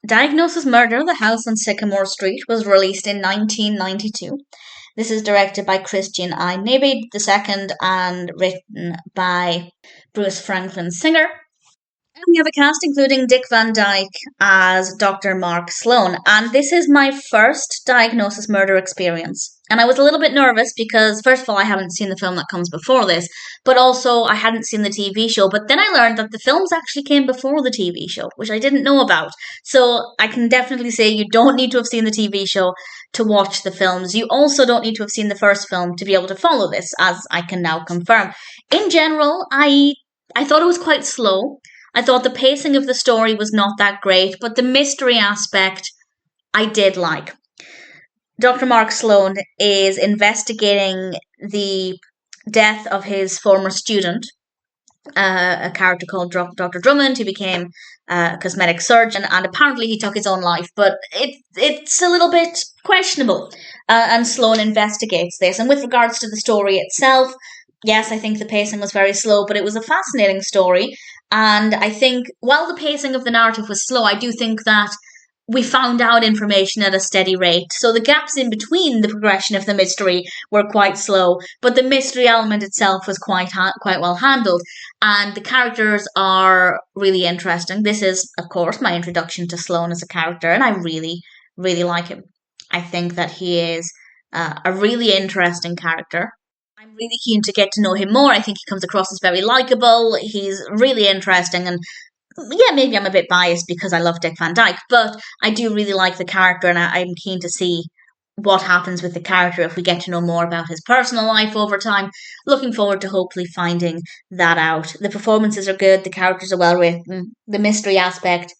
Diagnosis Murder, The House on Sycamore Street was released in 1992. This is directed by Christianne Nyby II and written by Bruce Franklin Singer. And we have a cast including Dick Van Dyke as Dr. Mark Sloan. And this is my first Diagnosis Murder experience. And I was a little bit nervous because, first of all, I haven't seen the film that comes before this, but also I hadn't seen the TV show. But then I learned that the films actually came before the TV show, which I didn't know about. So I can definitely say you don't need to have seen the TV show to watch the films. You also don't need to have seen the first film to be able to follow this, as I can now confirm. In general, I thought it was quite slow. I thought the pacing of the story was not that great, but the mystery aspect I did like. Dr. Mark Sloan is investigating the death of his former student, a character called Dr. Drummond, who became a cosmetic surgeon, and apparently he took his own life, but it's a little bit questionable. And Sloan investigates this. And with regards to the story itself, yes, I think the pacing was very slow, but it was a fascinating story. And I think while the pacing of the narrative was slow, I do think that we found out information at a steady rate. So the gaps in between the progression of the mystery were quite slow, but the mystery element itself was quite well handled. And the characters are really interesting. This is, of course, my introduction to Sloan as a character, and I really, really like him. I think that he is a really interesting character. I'm really keen to get to know him more. I think he comes across as very likable. He's really interesting, and yeah, maybe I'm a bit biased because I love Dick Van Dyke, but I do really like the character, and I'm keen to see what happens with the character if we get to know more about his personal life over time. Looking forward to hopefully finding that out. The performances are good, the characters are well written, the mystery aspect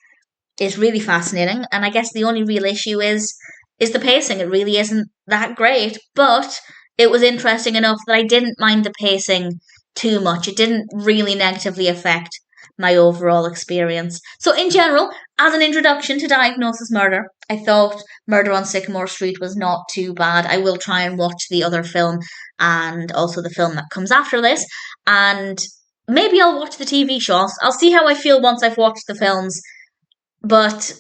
is really fascinating, and I guess the only real issue is the pacing. It really isn't that great, but it was interesting enough that I didn't mind the pacing too much. It didn't really negatively affect my overall experience. So in general, as an introduction to Diagnosis Murder, I thought Murder on Sycamore Street was not too bad. I will try and watch the other film and also the film that comes after this, and maybe I'll watch the TV show. I'll see how I feel once I've watched the films, but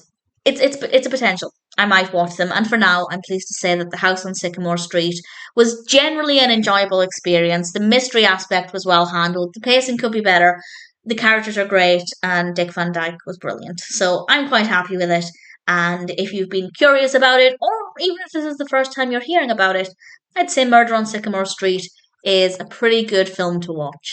it's a potential. I might watch them, and for now, I'm pleased to say that The House on Sycamore Street was generally an enjoyable experience. The mystery aspect was well handled, the pacing could be better, the characters are great, and Dick Van Dyke was brilliant. So I'm quite happy with it, and if you've been curious about it, or even if this is the first time you're hearing about it, I'd say Murder on Sycamore Street is a pretty good film to watch.